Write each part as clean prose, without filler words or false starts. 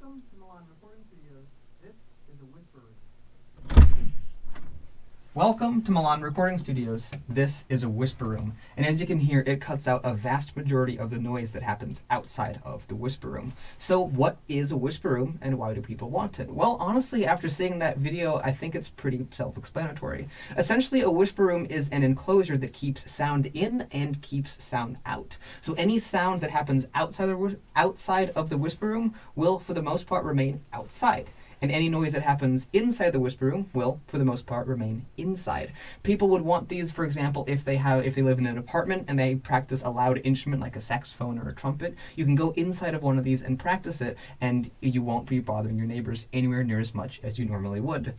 Welcome to Milan Recording Studios. This is a WhisperRoom. Welcome to Milan Recording Studios. This is a WhisperRoom. And as you can hear, it cuts out a vast majority of the noise that happens outside of the WhisperRoom. So what is a WhisperRoom and why do people want it? Well, honestly, after seeing that video, I think it's pretty self-explanatory. Essentially, a WhisperRoom is an enclosure that keeps sound in and keeps sound out. So any sound that happens outside of the WhisperRoom will, for the most part, remain outside. And any noise that happens inside the WhisperRoom will, for the most part, remain inside. People would want these, for example, if they live in an apartment and they practice a loud instrument like a saxophone or a trumpet. You can go inside of one of these and practice it, and you won't be bothering your neighbors anywhere near as much as you normally would.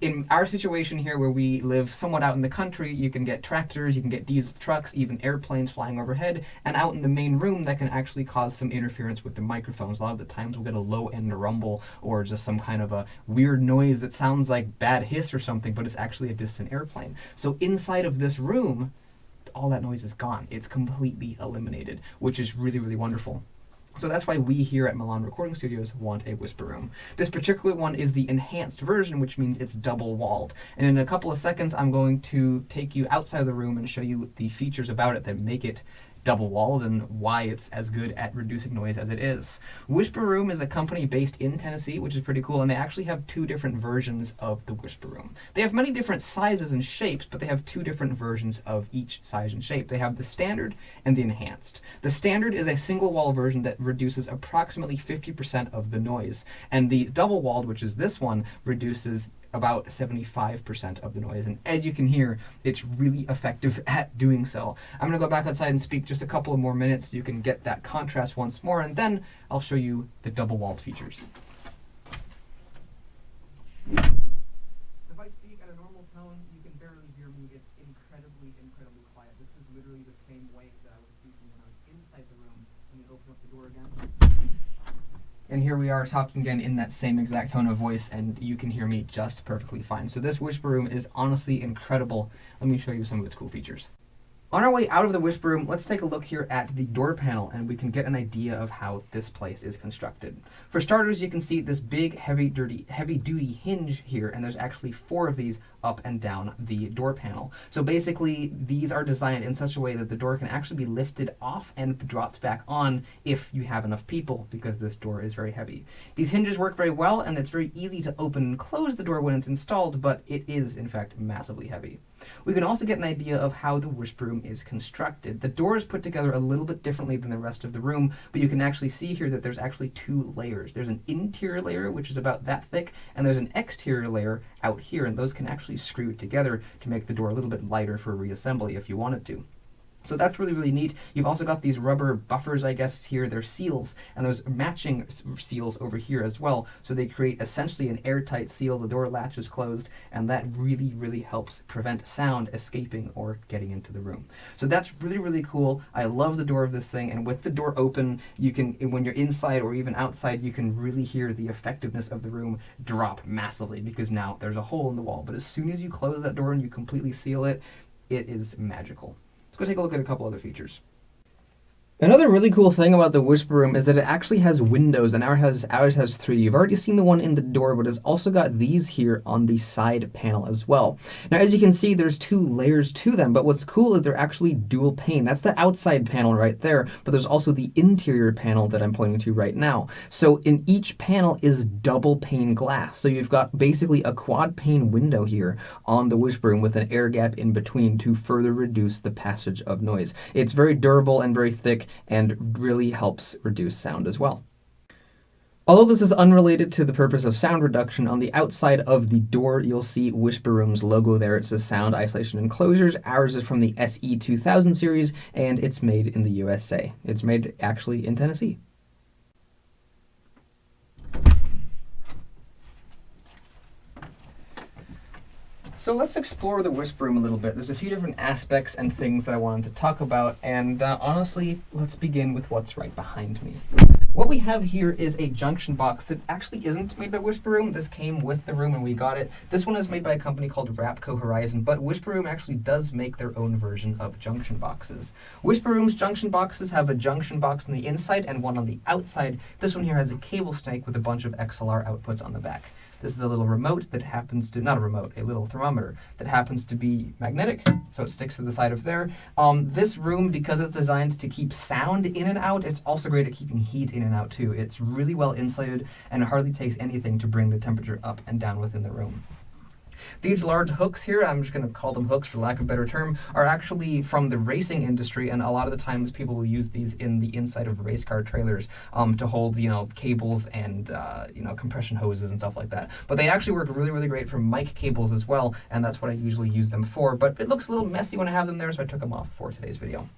In our situation here, where we live somewhat out in the country, you can get tractors, you can get diesel trucks, even airplanes flying overhead, and out in the main room that can actually cause some interference with the microphones. A lot of the times we'll get a low-end rumble or just some kind of a weird noise that sounds like bad hiss or something, but it's actually a distant airplane. So inside of this room, all that noise is gone. It's completely eliminated, which is really, really wonderful. So that's why we here at Milan Recording Studios want a WhisperRoom. This particular one is the enhanced version, which means it's double-walled. And in a couple of seconds, I'm going to take you outside of the room and show you the features about it that make it double-walled and why it's as good at reducing noise as it is. WhisperRoom is a company based in Tennessee, which is pretty cool, and they actually have two different versions of the WhisperRoom. They have many different sizes and shapes, but they have two different versions of each size and shape. They have the standard and the enhanced. The standard is a single-wall version that reduces approximately 50% of the noise, and the double-walled, which is this one, reduces about 75% of the noise. And as you can hear, it's really effective at doing so. I'm going to go back outside and speak just a couple of more minutes so you can get that contrast once more, and then I'll show you the double-walled features. If I speak at a normal tone, you can barely hear me. It's incredibly, incredibly quiet. This is literally the same way that I was speaking when I was inside the room. Let me open up the door again. And here we are talking again in that same exact tone of voice, and you can hear me just perfectly fine. So this WhisperRoom is honestly incredible. Let me show you some of its cool features. On our way out of the WhisperRoom, let's take a look here at the door panel, and we can get an idea of how this place is constructed. For starters, you can see this big, heavy-duty hinge here, and there's actually 4 of these up and down the door panel. So basically, these are designed in such a way that the door can actually be lifted off and dropped back on if you have enough people, because this door is very heavy. These hinges work very well, and it's very easy to open and close the door when it's installed, but it is, in fact, massively heavy. We can also get an idea of how the WhisperRoom is constructed. The door is put together a little bit differently than the rest of the room, but you can actually see here that there's actually 2 layers. There's an interior layer, which is about that thick, and there's an exterior layer out here, and those can actually screw together to make the door a little bit lighter for reassembly if you wanted to. So that's really, really neat. You've also got these rubber buffers, I guess, here. They're seals, and there's matching seals over here as well. So they create essentially an airtight seal. The door latch is closed, and that really, really helps prevent sound escaping or getting into the room. So that's really, really cool. I love the door of this thing, and with the door open, you can, when you're inside or even outside, you can really hear the effectiveness of the room drop massively, because now there's a hole in the wall. But as soon as you close that door and you completely seal it, it is magical. Let's go take a look at a couple other features. Another really cool thing about the WhisperRoom is that it actually has windows, and ours has 3. You've already seen the one in the door, but it's also got these here on the side panel as well. Now, as you can see, there's 2 layers to them, but what's cool is they're actually dual pane. That's the outside panel right there, but there's also the interior panel that I'm pointing to right now. So in each panel is double pane glass. So you've got basically a quad pane window here on the WhisperRoom with an air gap in between to further reduce the passage of noise. It's very durable and very thick, and really helps reduce sound as well. Although this is unrelated to the purpose of sound reduction, on the outside of the door you'll see WhisperRoom's logo there. It says Sound Isolation Enclosures. Ours is from the SE2000 series, and it's made in the USA. It's made actually in Tennessee. So let's explore the WhisperRoom a little bit. There's a few different aspects and things that I wanted to talk about, and honestly, let's begin with what's right behind me. What we have here is a junction box that actually isn't made by WhisperRoom. This came with the room and we got it. This one is made by a company called Rapco Horizon, but WhisperRoom actually does make their own version of junction boxes. WhisperRoom's junction boxes have a junction box on the inside and one on the outside. This one here has a cable snake with a bunch of XLR outputs on the back. This is a little remote that happens to, not a remote, a little thermometer that happens to be magnetic, so it sticks to the side of there. This room, because it's designed to keep sound in and out, it's also great at keeping heat in and out too. It's really well insulated and it hardly takes anything to bring the temperature up and down within the room. These large hooks here, I'm just going to call them hooks for lack of a better term, are actually from the racing industry, and a lot of the times people will use these in the inside of race car trailers to hold, cables and, compression hoses and stuff like that. But they actually work really, really great for mic cables as well, and that's what I usually use them for. But it looks a little messy when I have them there, so I took them off for today's video.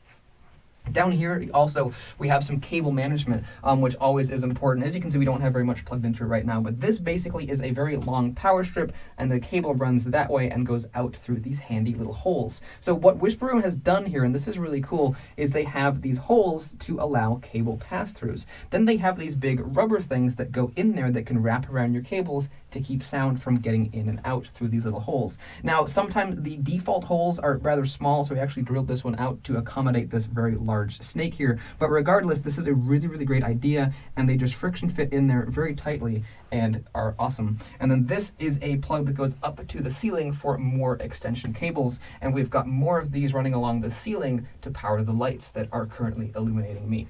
Down here also we have some cable management, which always is important. As you can see, we don't have very much plugged into it right now, but this basically is a very long power strip and the cable runs that way and goes out through these handy little holes. So what WhisperRoom has done here, and this is really cool, is they have these holes to allow cable pass-throughs. Then they have these big rubber things that go in there that can wrap around your cables to keep sound from getting in and out through these little holes. Now, sometimes the default holes are rather small, so we actually drilled this one out to accommodate this very large snake here. But regardless, this is a really, really great idea, and they just friction fit in there very tightly and are awesome. And then this is a plug that goes up to the ceiling for more extension cables, and we've got more of these running along the ceiling to power the lights that are currently illuminating me.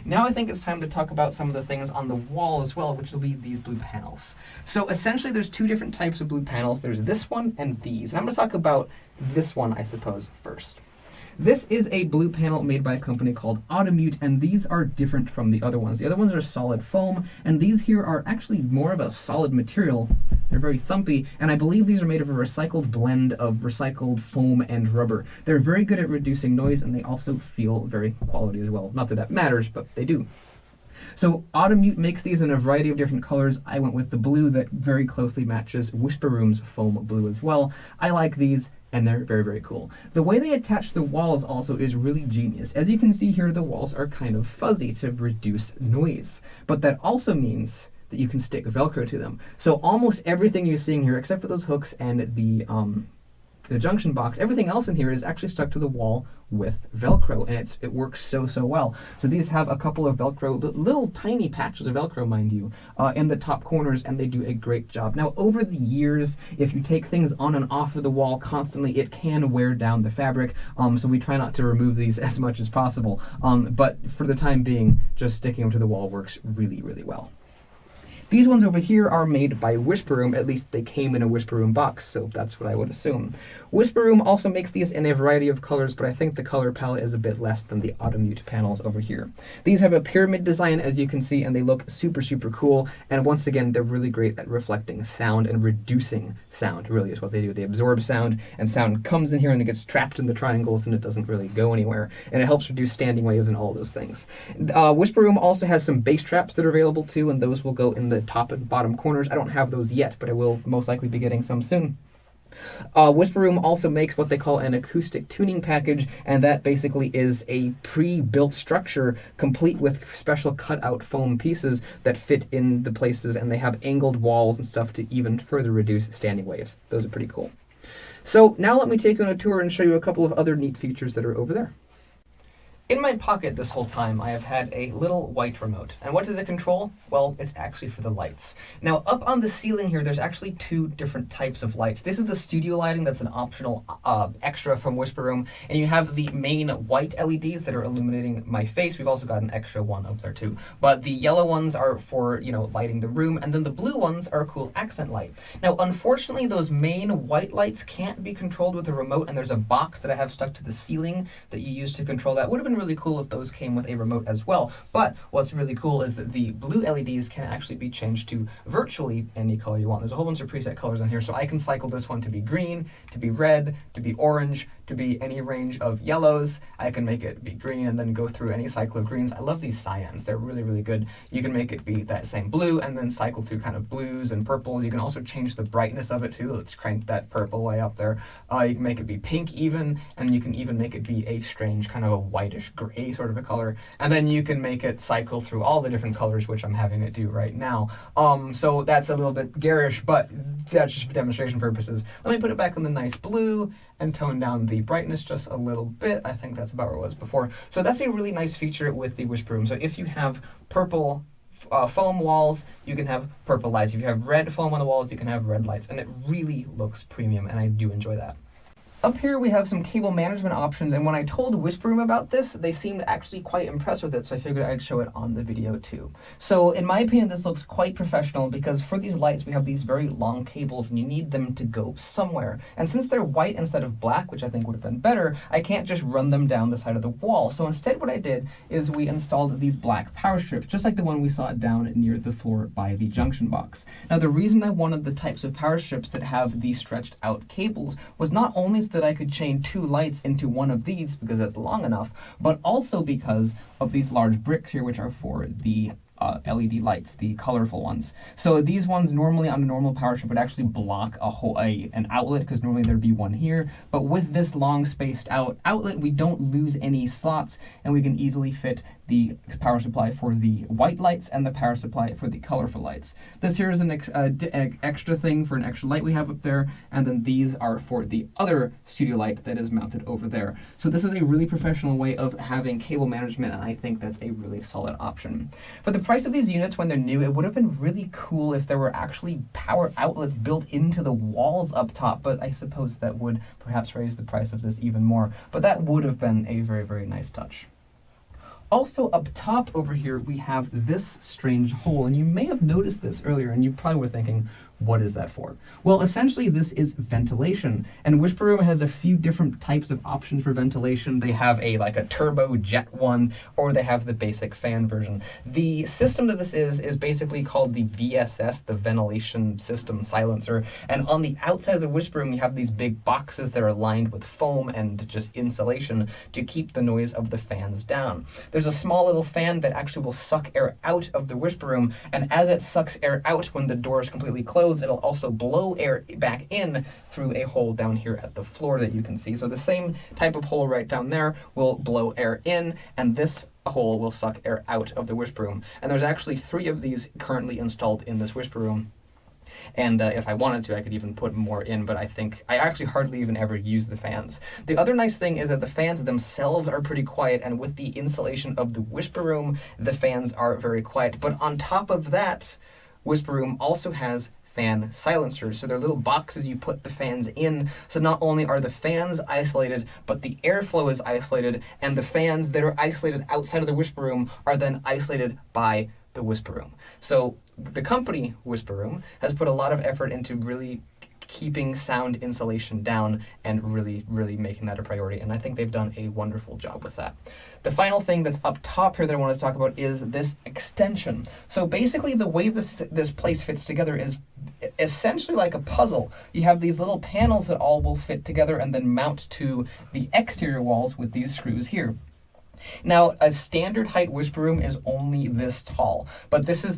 Now I think it's time to talk about some of the things on the wall as well, which will be these blue panels. So essentially there's two different types of blue panels. There's this one and these. And I'm going to talk about this one, I suppose, first. This is a blue panel made by a company called Automute, and these are different from the other ones. The other ones are solid foam, and these here are actually more of a solid material. They're very thumpy, and I believe these are made of a recycled blend of recycled foam and rubber. They're very good at reducing noise, and they also feel very quality as well. Not that that matters, but they do. So Automute makes these in a variety of different colors. I went with the blue that very closely matches WhisperRoom's foam blue as well. I like these, and they're very, very cool. The way they attach the walls also is really genius. As you can see here, the walls are kind of fuzzy to reduce noise, but that also means that you can stick Velcro to them. So almost everything you're seeing here, except for those hooks and the junction box, everything else in here is actually stuck to the wall with Velcro, and it works so, so well. So these have a couple of Velcro, little tiny patches of Velcro, mind you, in the top corners, and they do a great job. Now, over the years, if you take things on and off of the wall constantly, it can wear down the fabric, so we try not to remove these as much as possible. But for the time being, just sticking them to the wall works really, really well. These ones over here are made by WhisperRoom, at least they came in a WhisperRoom box, so that's what I would assume. WhisperRoom also makes these in a variety of colors, but I think the color palette is a bit less than the Automute panels over here. These have a pyramid design, as you can see, and they look super, super cool, and once again, they're really great at reflecting sound and reducing sound, really is what they do. They absorb sound, and sound comes in here and it gets trapped in the triangles, and it doesn't really go anywhere, and it helps reduce standing waves and all of those things. WhisperRoom also has some bass traps that are available too, and those will go in the top and bottom corners. I don't have those yet, but I will most likely be getting some soon. WhisperRoom also makes what they call an acoustic tuning package, and that basically is a pre-built structure complete with special cut-out foam pieces that fit in the places, and they have angled walls and stuff to even further reduce standing waves. Those are pretty cool. So now let me take you on a tour and show you a couple of other neat features that are over there. In my pocket this whole time, I have had a little white remote. And what does it control? Well, it's actually for the lights. Now, up on the ceiling here, there's actually two different types of lights. This is the studio lighting that's an optional extra from WhisperRoom. And you have the main white LEDs that are illuminating my face. We've also got an extra one up there too. But the yellow ones are for, lighting the room. And then the blue ones are a cool accent light. Now, unfortunately, those main white lights can't be controlled with a remote. And there's a box that I have stuck to the ceiling that you use to control that. Would have been really cool if those came with a remote as well. But what's really cool is that the blue LEDs can actually be changed to virtually any color you want. There's a whole bunch of preset colors on here, so I can cycle this one to be green, to be red, to be orange, to to be any range of yellows. I can make it be green and then go through any cycle of greens. I love these cyans. They're really, really good. You can make it be that same blue and then cycle through kind of blues and purples. You can also change the brightness of it too. Let's crank that purple way up there. You can make it be pink even, and you can even make it be a strange kind of a whitish gray sort of a color. And then you can make it cycle through all the different colors, which I'm having it do right now. So that's a little bit garish, but that's just for demonstration purposes. Let me put it back on the nice blue and tone down the brightness just a little bit. I think that's about where it was before. So that's a really nice feature with the WhisperRoom. So if you have purple foam walls, you can have purple lights. If you have red foam on the walls, you can have red lights. And it really looks premium, and I do enjoy that. Up here we have some cable management options, and when I told WhisperRoom about this, they seemed actually quite impressed with it, so I figured I'd show it on the video too. So in my opinion, this looks quite professional because for these lights we have these very long cables and you need them to go somewhere. And since they're white instead of black, which I think would have been better, I can't just run them down the side of the wall. So instead what I did is we installed these black power strips, just like the one we saw down near the floor by the junction box. Now the reason I wanted the types of power strips that have these stretched out cables was not only that I could chain 2 lights into one of these because that's long enough, but also because of these large bricks here, which are for the LED lights, the colorful ones. So these ones normally on a normal power strip would actually block an outlet, because normally there'd be one here. But with this long spaced out outlet, we don't lose any slots, and we can easily fit the power supply for the white lights and the power supply for the colorful lights. This here is an extra thing for an extra light we have up there, and then these are for the other studio light that is mounted over there. So this is a really professional way of having cable management, and I think that's a really solid option. For the price of these units when they're new, it would have been really cool if there were actually power outlets built into the walls up top, but I suppose that would perhaps raise the price of this even more. But that would have been a very, very nice touch. Also up top over here, we have this strange hole, and you may have noticed this earlier, and you probably were thinking, what is that for? Well, essentially this is ventilation, and WhisperRoom has a few different types of options for ventilation. They have like a turbo jet one, or they have the basic fan version. The system that this is basically called the VSS, the ventilation system silencer, and on the outside of the WhisperRoom you have these big boxes that are lined with foam and just insulation to keep the noise of the fans down. There's a small little fan that actually will suck air out of the WhisperRoom, and as it sucks air out when the door is completely closed, it'll also blow air back in through a hole down here at the floor that you can see. So the same type of hole right down there will blow air in, and this hole will suck air out of the WhisperRoom. And there's actually 3 of these currently installed in this WhisperRoom. And if I wanted to, I could even put more in, but I think I actually hardly even ever use the fans. The other nice thing is that the fans themselves are pretty quiet, and with the insulation of the WhisperRoom, the fans are very quiet. But on top of that, WhisperRoom also has fan silencers. So they're little boxes you put the fans in. So not only are the fans isolated, but the airflow is isolated, and the fans that are isolated outside of the WhisperRoom are then isolated by the WhisperRoom. So the company WhisperRoom has put a lot of effort into really keeping sound insulation down and really, really making that a priority. And I think they've done a wonderful job with that. The final thing that's up top here that I want to talk about is this extension. So basically the way this place fits together is essentially like a puzzle. You have these little panels that all will fit together and then mount to the exterior walls with these screws here. Now, a standard height WhisperRoom is only this tall, but this is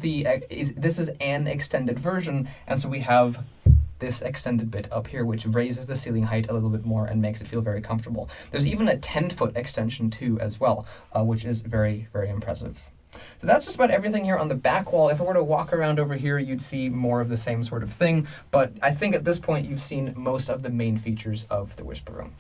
an extended version, and so we have this extended bit up here, which raises the ceiling height a little bit more and makes it feel very comfortable. There's even a 10-foot extension too as well, which is very, very impressive. So that's just about everything here on the back wall. If I were to walk around over here, you'd see more of the same sort of thing, but I think at this point you've seen most of the main features of the WhisperRoom.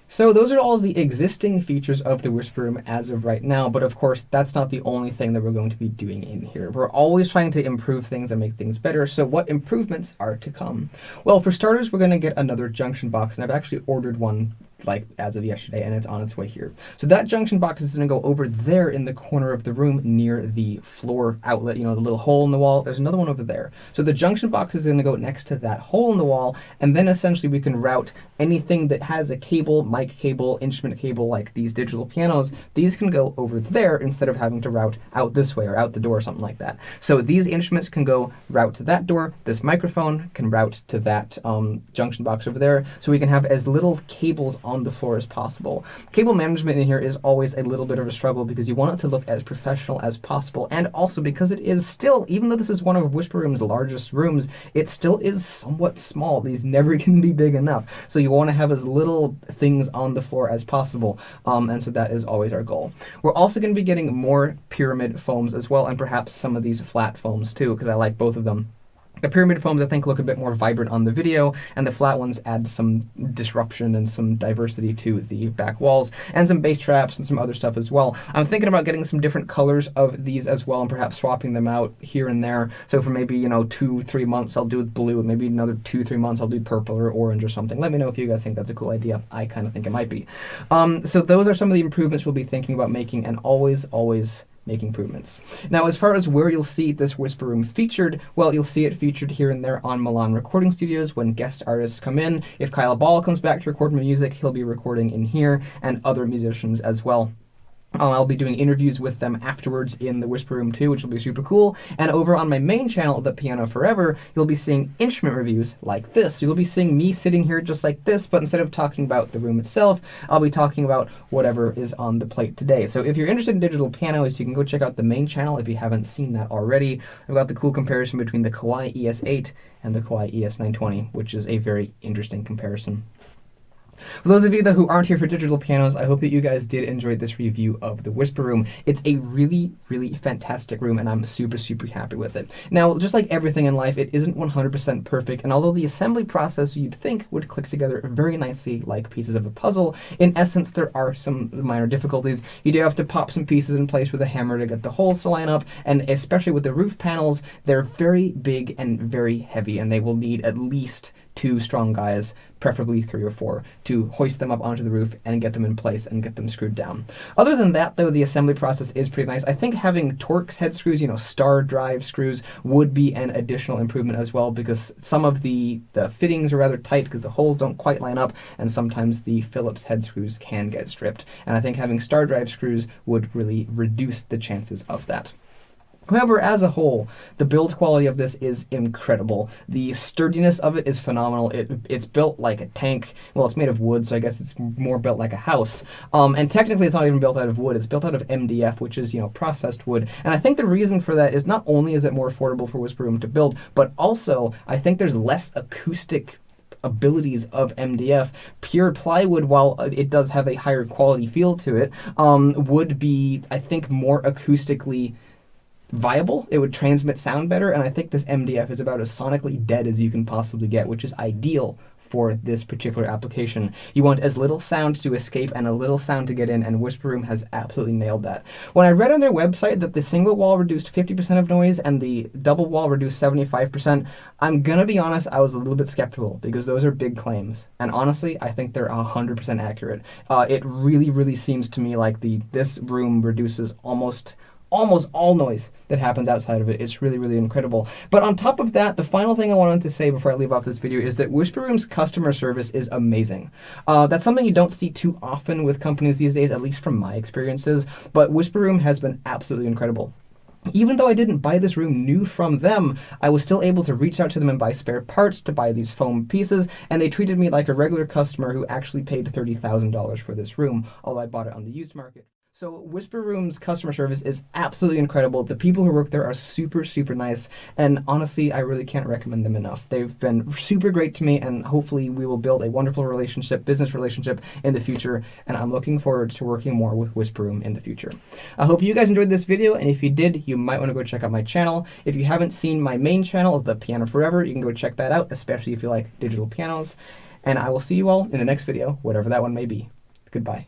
So those are all of the existing features of the WhisperRoom as of right now, but of course that's not the only thing that we're going to be doing in here. We're always trying to improve things and make things better, so what improvements are to come? Well, for starters, we're going to get another junction box, and I've actually ordered one like as of yesterday, and it's on its way here. So that junction box is going to go over there in the corner of the room near the floor outlet, you know, the little hole in the wall. There's another one over there. So the junction box is going to go next to that hole in the wall, and then essentially we can route anything that has a cable, mic cable, instrument cable, like these digital pianos. These can go over there instead of having to route out this way or out the door or something like that. So these instruments can go route to that door. This microphone can route to that junction box over there. So we can have as little cables on the floor as possible. Cable management in here is always a little bit of a struggle because you want it to look as professional as possible, and also because it is still, even though this is one of WhisperRoom's largest rooms, it still is somewhat small. These never can be big enough, so you want to have as little things on the floor as possible, and so that is always our goal. We're also going to be getting more pyramid foams as well, and perhaps some of these flat foams too, because I like both of them. The pyramid foams, I think, look a bit more vibrant on the video, and the flat ones add some disruption and some diversity to the back walls, and some bass traps and some other stuff as well. I'm thinking about getting some different colors of these as well, and perhaps swapping them out here and there. So for maybe, 2-3 months, I'll do blue, and maybe another 2-3 months, I'll do purple or orange or something. Let me know if you guys think that's a cool idea. I kind of think it might be. So those are some of the improvements we'll be thinking about making, and always make improvements. Now, as far as where you'll see this WhisperRoom featured, well, you'll see it featured here and there on Milan Recording Studios when guest artists come in. If Kyle Ball comes back to record music, he'll be recording in here, and other musicians as well. I'll be doing interviews with them afterwards in the WhisperRoom too, which will be super cool. And over on my main channel, The Piano Forever, you'll be seeing instrument reviews like this. You'll be seeing me sitting here just like this, but instead of talking about the room itself, I'll be talking about whatever is on the plate today. So if you're interested in digital pianos, you can go check out the main channel if you haven't seen that already. I've got the cool comparison between the Kawai ES8 and the Kawai ES920, which is a very interesting comparison. For those of you who aren't here for digital pianos, I hope that you guys did enjoy this review of the WhisperRoom. It's a really fantastic room, and I'm super happy with it. Now, just like everything in life, it isn't 100% perfect, and although the assembly process you'd think would click together very nicely like pieces of a puzzle, in essence there are some minor difficulties. You do have to pop some pieces in place with a hammer to get the holes to line up, and especially with the roof panels, they're very big and very heavy, and they will need at least 2 strong guys, preferably 3 or 4, to hoist them up onto the roof and get them in place and get them screwed down. Other than that, though, the assembly process is pretty nice. I think having Torx head screws, star drive screws, would be an additional improvement as well, because some of the fittings are rather tight because the holes don't quite line up, and sometimes the Phillips head screws can get stripped. And I think having star drive screws would really reduce the chances of that. However, as a whole, the build quality of this is incredible. The sturdiness of it is phenomenal. It's built like a tank. Well, it's made of wood, so I guess it's more built like a house. And technically, it's not even built out of wood. It's built out of MDF, which is, processed wood. And I think the reason for that is not only is it more affordable for WhisperRoom to build, but also I think there's less acoustic abilities of MDF. Pure plywood, while it does have a higher quality feel to it, would be, I think, more acoustically viable. It would transmit sound better, and I think this MDF is about as sonically dead as you can possibly get, which is ideal for this particular application. You want as little sound to escape and a little sound to get in, and WhisperRoom has absolutely nailed that. When I read on their website that the single wall reduced 50% of noise and the double wall reduced 75%, I'm gonna be honest, I was a little bit skeptical because those are big claims. And honestly, I think they're 100% accurate. It really seems to me like this room reduces almost all noise that happens outside of it. It's really incredible. But on top of that, the final thing I wanted to say before I leave off this video is that WhisperRoom's customer service is amazing. That's something you don't see too often with companies these days, at least from my experiences, but WhisperRoom has been absolutely incredible. Even though I didn't buy this room new from them, I was still able to reach out to them and buy spare parts to buy these foam pieces, and they treated me like a regular customer who actually paid $30,000 for this room, although I bought it on the used market. So WhisperRoom's customer service is absolutely incredible. The people who work there are super nice, and honestly, I really can't recommend them enough. They've been super great to me, and hopefully we will build a wonderful business relationship in the future, and I'm looking forward to working more with WhisperRoom in the future. I hope you guys enjoyed this video, and if you did, you might want to go check out my channel. If you haven't seen my main channel, The Piano Forever, you can go check that out, especially if you like digital pianos, and I will see you all in the next video, whatever that one may be. Goodbye.